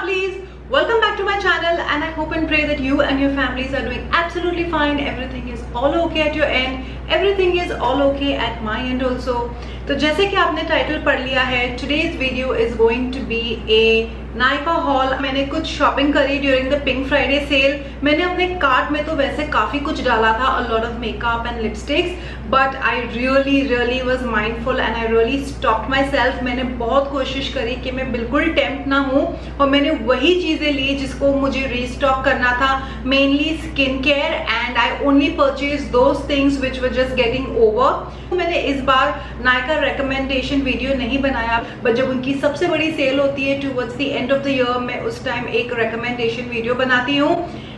lovelies, welcome back to my channel and I hope and pray that you and your families are doing absolutely fine. Everything is all okay at your end, everything is all okay at my end also. तो जैसे कि आपने title पढ़ लिया है, today's video is going to be a Nykaa hall. मैंने कुछ shopping करी during the pink Friday sale. मैंने अपने कार्ट में तो वैसे काफी कुछ डाला था, अ lot of makeup and lipsticks, but I really was mindful and I really stopped my self. मैंने बहुत कोशिश करी कि मैं बिल्कुल टेम्प्ट ना हूँ और मैंने वही चीजें ली जिसको मुझे रीस्टॉक करना था, mainly skin care, and I only purchase those things which were just getting over. मैंने इस बार नायका रिकमेंडेशन वीडियो नहीं बनाया, बट जब उनकी सबसे बड़ी सेल होती है towards the end of the year, मैं उस टाइम एक रिकमेंडेशन वीडियो बनाती हूँ।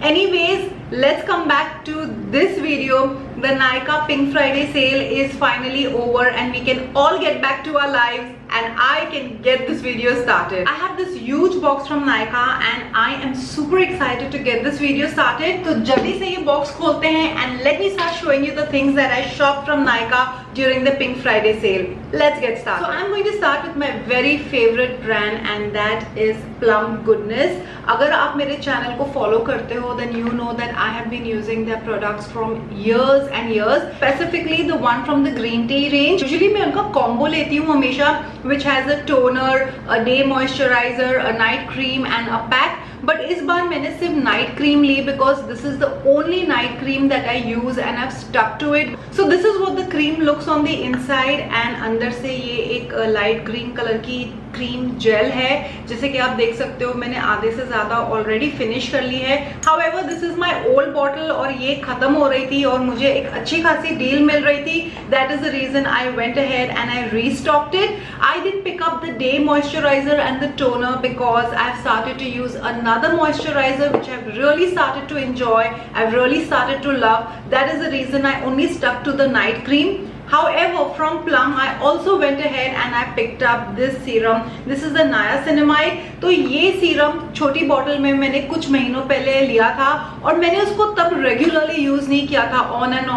Anyways, let's come back to this video. The Nykaa Pink Friday sale is finally over and we can all get back to our lives and I can get this video started. I have this huge box from Nykaa and I am super excited to get this video started. तो जल्दी से ये box खोलते हैं and let me start showing you the things that I shopped from Nykaa during the Pink Friday sale. Let's get started. So I'm going to start with my very favorite brand and that is Plum Goodness. अगर आप मेरे channel को follow करते हो then you know that I have been using their products from years and years, specifically the one from the green tea range. Usually मैं उनका combo लेती हूँ हमेशा, which has a toner, a day moisturizer, a night cream and a pack. But इस बार मैंने सिर्फ night cream ली because this is the only night cream that I use and I stuck to it. So this is what the cream looks on the inside and अंदर से ये एक light green colour की cream gel है, जैसे कि आप देख सकते हो मैंने आधे से ज्यादा ऑलरेडी फिनिश कर ली है। However this is my old bottle और ये खत्म हो रही थी और मुझे एक अच्छी खासी डील मिल रही थी। That is the reason I went ahead and I restocked it. I didn't pick up the day moisturizer and the toner because I have started to use another moisturizer which I've really started to enjoy, I've really started to love. That is the reason I only stuck to the night cream. However, from Plum I also went ahead and I picked up this serum. This is the niacinamide. तो ये serum छोटी bottle में मैंने कुछ महीनों पहले लिया था और मैंने उसको तब रेगुलरली यूज नहीं किया था, ऑन एंड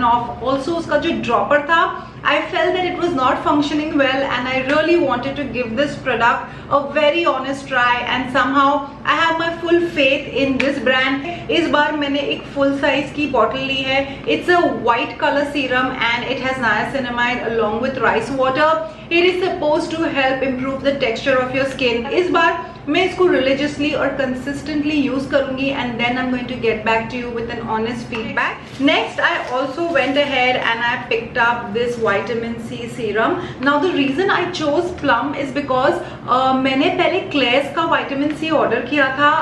ऑफ। ऑल्सो उसका जो ड्रॉपर था, I felt that it was not functioning well and I really wanted to give this product a very honest try and somehow I have my full faith in this brand. इस बार मैंने एक full size की bottle ली है। It's a white color serum and it has niacinamide along with rice water. It is supposed to help improve the texture of your skin. इस बार मैं इसको religiously और consistently use करूंगी and then I'm going to get back to you with an honest feedback. Next, I also went ahead and I picked up this vitamin C serum. Now the reason I chose Plum is because मैंने पहले Klairs का vitamin C order किया था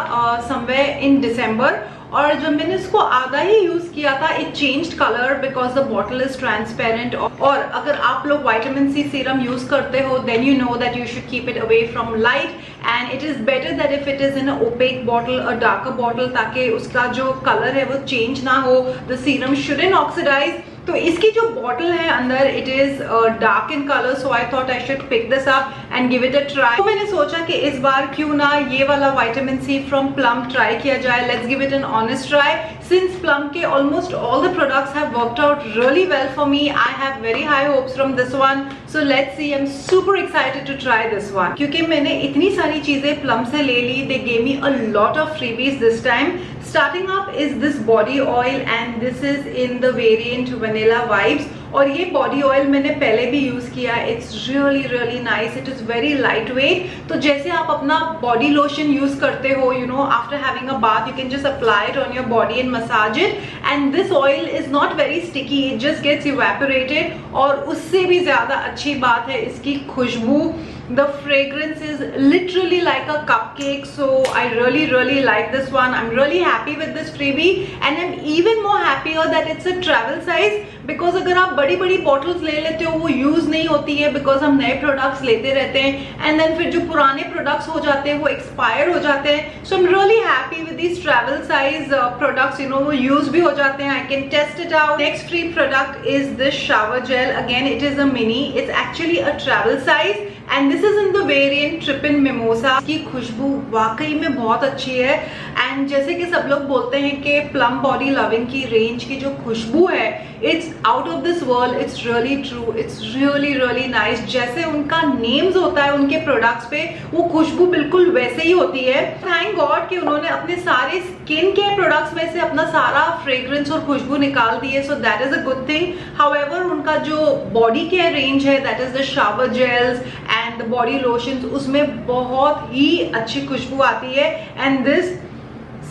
somewhere in December और जब मैंने उसको आधा ही यूज किया था it changed colour because the bottle is transparent. और अगर आप लोग विटामिन सी सीरम यूज करते हो then you know that you should keep it away from light and it is better that if it is in a opaque bottle, a darker bottle, ताकि उसका जो colour है वो change ना हो। The serum shouldn't oxidise. तो इसकी जो बॉटल है अंदर it is dark in colour, so I thought I should pick this up and give it a try. तो मैंने सोचा कि इस बार क्यों ना ये वाला vitamin C from Plum try किया जाए। Let's give it an honest try. Since Plum के almost all the products have worked out really well for me, I have very high hopes from this one. So let's see, I am super excited to try this one क्योंकि मैंने इतनी सारी चीजें Plum से ले ली। They gave me a lot of freebies this time. Starting up is this body oil and this is in the variant vanilla vibes और ये बॉडी ऑयल मैंने पहले भी यूज किया। It's really nice, it is very light weight. तो जैसे आप अपना बॉडी लोशन यूज करते हो, you know, after having a bath you can just apply it on your body and massage it and this oil is not very sticky, it just gets evaporated. और उससे भी ज्यादा अच्छी बात है इसकी खुशबू। The fragrance is literally like a cupcake, so I really like this one. I'm really happy with this freebie and I'm even more happier that it's a travel size because अगर आप बड़ी bottles ले लेते हो वो use नहीं होती है because हम नए products लेते रहते हैं and then फिर जो पुराने products हो जाते हैं वो expire हो जाते हैं। So I'm really happy with these travel size products, you know, वो use भी हो जाते हैं। I can test it out. Next free product is this shower gel. Again, it is a mini. It's actually a travel size and this is in the variant tripping mimosa. की खुशबू वाकई में बहुत अच्छी है एंड जैसे कि सब लोग बोलते हैं कि प्लम बॉडी लविंग की रेंज की जो खुशबू है it's out of this world, it's really true, it's really nice. जैसे उनका नेम्स होता है उनके प्रोडक्ट्स पे वो खुशबू बिल्कुल वैसे ही होती है। थैंक गॉड कि उन्होंने अपने सारे स्किन केयर प्रोडक्ट्स में से अपना सारा फ्रेग्रेंस और खुशबू निकाल दी है, so that is a good thing. However उनका जो बॉडी केयर रेंज है that is the shower gels and the body lotions, उसमें बहुत ही अच्छी खुशबू आती है and this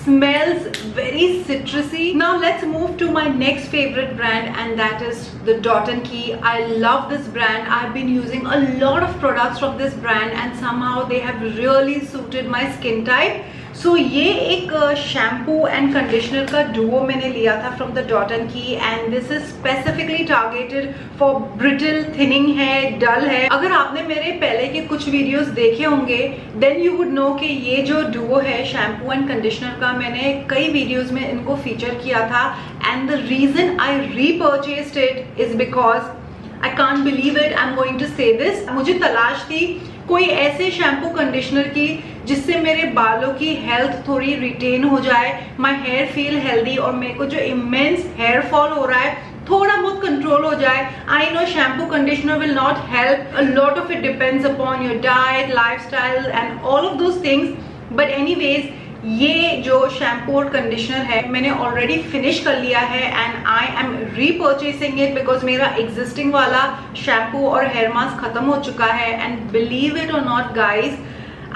smells very citrusy. Now let's move to my next favorite brand and that is the Dot & Key. I love this brand. I've been using a lot of products from this brand and somehow they have really suited my skin type. So ये एक shampoo and conditioner का Duo मैंने लिया था from the dot and की and this is specifically targeted for brittle, thinning है, डल है। अगर आपने मेरे पहले के कुछ वीडियोस देखे होंगे देन यू वुड नो कि ये जो डुओ है शैम्पू एंड कंडीशनर का, मैंने कई वीडियोस में इनको फीचर किया था and the reason I repurchased it is because I can't believe it, I am going to say this. मुझे तलाश थी कोई ऐसे शैम्पू कंडीशनर की जिससे मेरे बालों की हेल्थ थोड़ी रिटेन हो जाए, माई हेयर फील हेल्दी और मेरे को जो इमेंस हेयर फॉल हो रहा है थोड़ा बहुत कंट्रोल हो जाए। I know shampoo conditioner will not help, a lot of it depends upon your diet, lifestyle and all of those things, but anyways ये जो शैम्पू और कंडीशनर है मैंने ऑलरेडी फिनिश कर लिया है and I am repurchasing it because मेरा existing वाला शैम्पू और हेयर मास्क खत्म हो चुका है and believe it or not guys,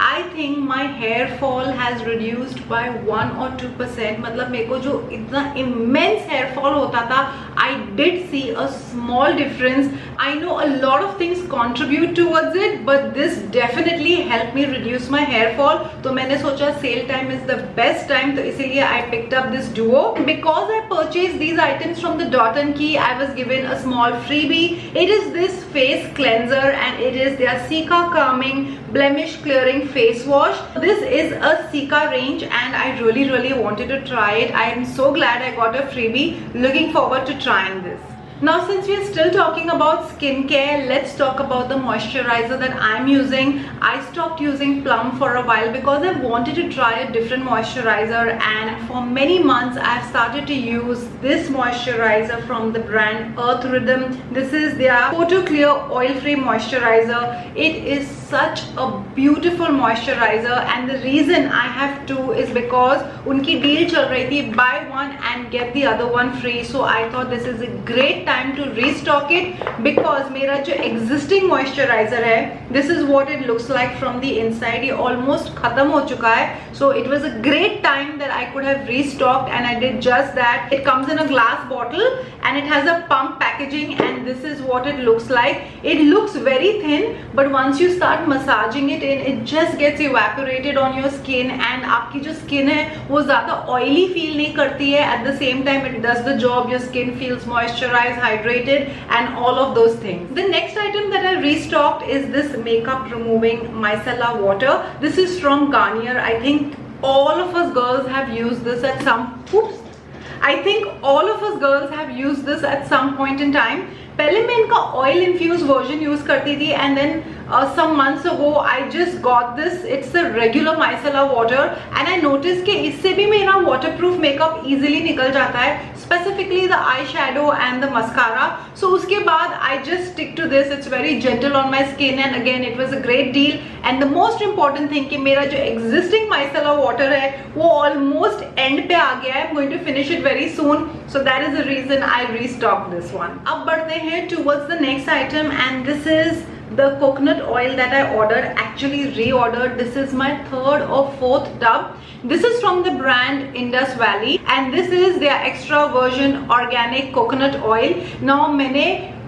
I think my hair fall has reduced by 1 or 2%. मतलब मेरे को जो इतना immense hair fall होता था I did see a small difference. I know a lot of things contribute towards it but this definitely helped me reduce my hair fall. तो मैंने सोचा sale time is the best time, तो इसीलिए I picked up this duo. Because I purchased these items from the Dot & Key, I was given a small freebie. It is this face cleanser and it is their Cica Calming Blemish Clearing face wash. This is a Cica range and I really wanted to try it. I am so glad I got a freebie. Looking forward to trying this. Now since we are still talking about skincare, let's talk about the moisturizer that I'm using. I stopped using Plum for a while because I wanted to try a different moisturizer and for many months I've started to use this moisturizer from the brand Earth Rhythm. This is their Photo Clear Oil Free Moisturizer. It is such a beautiful moisturizer and the reason I have two is because उनकी deal चल रही थी buy one and get the other one free. So I thought this is a great time to restock it because मेरा जो existing moisturizer है this is what it looks like from the inside. ये almost खत्म हो चुका है, so it was a great time that I could have restocked and I did just that. It comes in a glass bottle and it has a pump packaging and this is what it looks like. It looks very thin but once you start massaging it in, it just gets evaporated on your skin and आपकी जो skin है वो ज़्यादा oily feel नहीं करती है. At the same time it does the job, your skin feels moisturized, hydrated and all of those things. The next item that I restocked is this makeup removing micellar water. This is from Garnier. I think all of us girls have used this at some I think all of us girls have used this at some point in time. पहले मैं इनका oil infused version use करती थी and then some months ago I just got this. It's a regular micellar water and I noticed कि इससे भी मेरा waterproof makeup easily निकल जाता है, specifically the eyeshadow and the mascara. So उसके बाद I just stick to this. It's very gentle on my skin and again it was a great deal. And the most important thing कि मेरा जो existing micellar water है वो almost end पे आ गया है. I'm going to finish it very soon. So that is the reason I restocked this one. अब बढ़ते हैं towards the next item and this is the coconut oil that I ordered, actually reordered. This is my third or fourth tub. This is from the brand Indus Valley and this is their extra virgin organic coconut oil. Now मैंने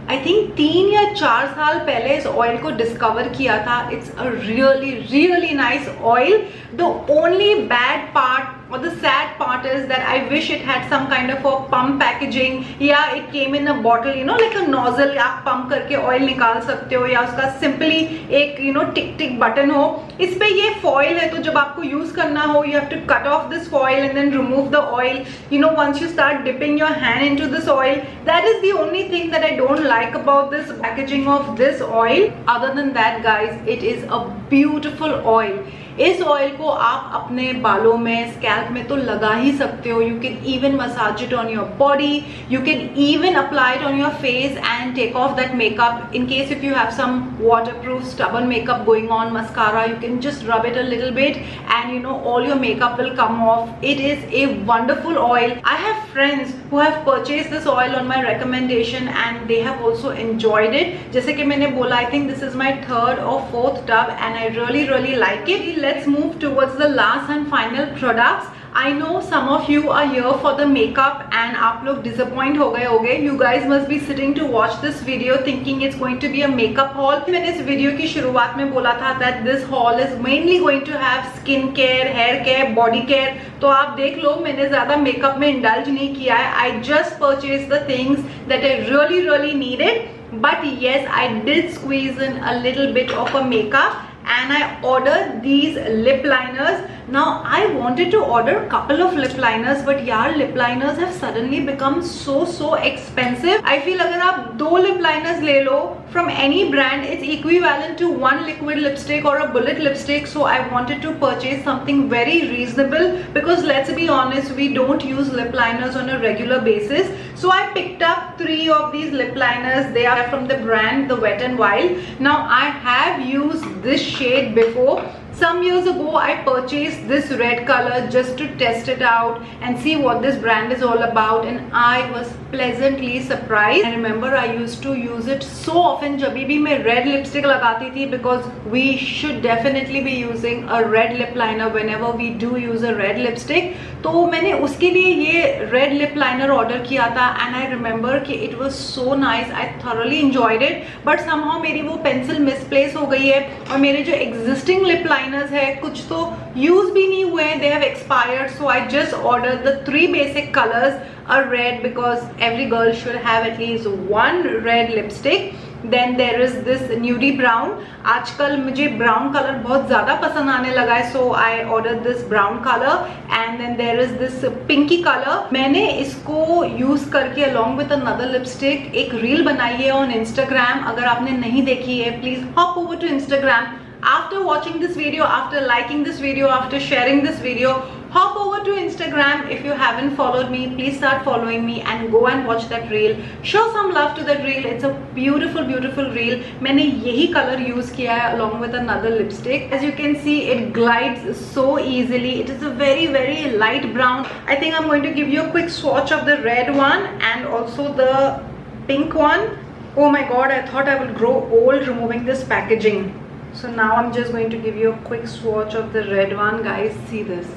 I think 3 या 4 साल पहले इस oil को discover किया था. It's a really nice oil. The only bad part or the sad part is that I wish it had some kind of a pump packaging, या it came in a bottle, you know, like a nozzle, आप pump करके oil निकाल सकते हो, या उसका simply एक you know tick tick button हो. इस पे ये foil है, तो जब आपको use करना हो, you have to cut off this foil and then remove the oil. You know, once you start dipping your hand into this oil, that is the only thing that I don't like about this packaging of this oil. Other than that guys, it is a beautiful oil. इस oil को आप अपने बालों में, scalp में तो लगा ही सकते हो. You can even massage it on your body, you can even apply it on your face and take off that makeup. In case if you have some waterproof stubborn makeup going on, mascara, you can just rub it a little bit and you know all your makeup will come off. It is a wonderful oil. I have friends who have purchased this oil on my recommendation and they have also enjoyed it. जैसे कि मैंने बोला, I think this is my 3rd or 4th tub and I really like it. Let's move towards the last and final products. I know some of you are here for the makeup and आप लोग disappoint हो गए होंगे. You guys must be sitting to watch this video thinking it's going to be a makeup haul. मैंने इस video की शुरुआत में बोला था that this haul is mainly going to have skin care, hair care, body care. तो आप देख लो, मैंने ज़्यादा मेकअप में indulge नहीं किया है. I just purchased the things that I really needed. But yes, I did squeeze in a little bit of a makeup. And I ordered these lip liners. Now I wanted to order a couple of lip liners, but yaar, lip liners have suddenly become so expensive. I feel अगर आप 2 lip liners ले लो from any brand, it's equivalent to 1 liquid lipstick or a bullet lipstick. So I wanted to purchase something very reasonable because let's be honest, we don't use lip liners on a regular basis. So I picked up 3 of these lip liners. They are from the brand the Wet n Wild. Now I have used this shade before. Some years ago I purchased this red color just to test it out and see what this brand is all about, and I was pleasantly surprised. I remember I used to use it so often जब भी मैं red lipstick लगाती थी, because we should definitely be using a red lip liner whenever we do use a red lipstick. तो मैंने उसके लिए ये red lip liner order किया था and I remember कि it was so nice. I thoroughly enjoyed it, but somehow मेरी वो pencil misplace हो गई है और मेरे जो existing lip liners है कुछ तो use भी नहीं हुए हैं, they have expired. So I just ordered the 3 basic colors, a red because every girl should have at least 1 red lipstick. Then there is this nudie brown. आजकल मुझे brown color बहुत ज़्यादा पसंद आने लगा है, so I ordered this brown color. And then there is this pinky color. मैंने इसको use करके along with another lipstick एक reel बनाई है on Instagram. अगर आपने नहीं देखी है, please hop over to Instagram. After watching this video, after liking this video, after sharing this video, hop over to Instagram. If you haven't followed me, please start following me and go and watch that reel. Show some love to that reel. It's a beautiful reel. मैंने यही color use किया है along with another lipstick. As you can see, it glides so easily. It is a very light brown. I think I'm going to give you a quick swatch of the red one and also the pink one. Oh my god, I thought I would grow old removing this packaging. So now I'm just going to give you a quick swatch of the red one. Guys, see this.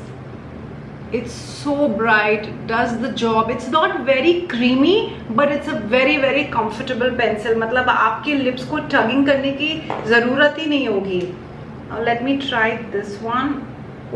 It's so bright, does the job. It's not very creamy, but it's a very comfortable pencil. मतलब आपके lips को tugging करने की ज़रूरत ही नहीं होगी. Now let me try this one.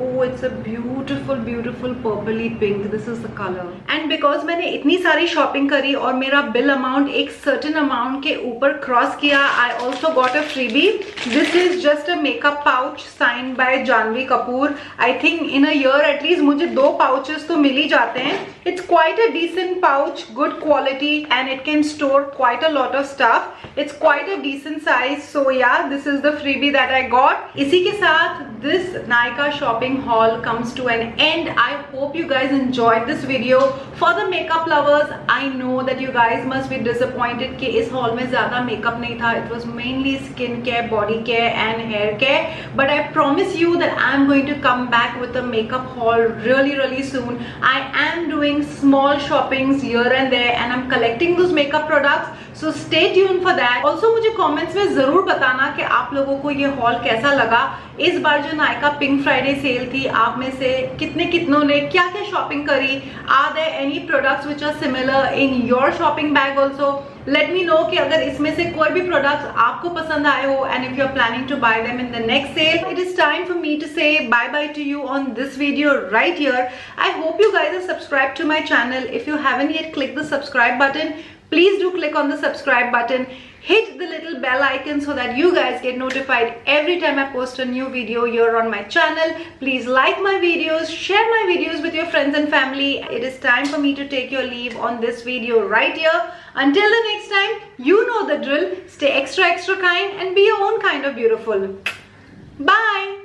Oh, it's a beautiful purpley pink. This is the color. And because मैंने इतनी सारी shopping करी और मेरा bill amount एक certain amount के ऊपर cross किया, I also got a freebie. This is just a makeup pouch signed by Janhvi Kapoor. I think in a year at least मुझे 2 pouches तो मिल ही जाते हैं. It's quite a decent pouch, good quality, and it can store quite a lot of stuff. It's quite a decent size. So yeah, this is the freebie that I got. इसी के साथ this Nykaa shopping haul comes to an end. I hope you guys enjoyed this video. For the makeup lovers, I know that you guys must be disappointed कि इस haul में ज़्यादा makeup नहीं था. It was mainly skin care, body care and hair care. But I promise you that I'm going to come back with a makeup haul really soon. I am doing small shoppings here and there and I'm collecting those makeup products. So stay tuned for that. Also मुझे comments में ज़रूर बताना कि आप लोगों को ये haul कैसा लगा. इस बार जो Nykaa Pink Friday sale थी, आप में से कितनों ने क्या शॉपिंग करी? Are there any products which are similar in your shopping bag also? Let me know कि अगर इसमें से कोई भी प्रोडक्ट्स आपको पसंद आए हो and if you are planning to buy them in the next sale. It is time for me to say bye bye to you on this video right here. I hope you guys are subscribed to my channel. If you haven't yet clicked the subscribe button, please do click on the subscribe button. Hit the little bell icon so that you guys get notified every time I post a new video here on my channel. Please like my videos, share my videos with your friends and family. It is time for me to take your leave on this video right here. Until the next time, you know the drill. Stay extra kind and be your own kind of beautiful. Bye.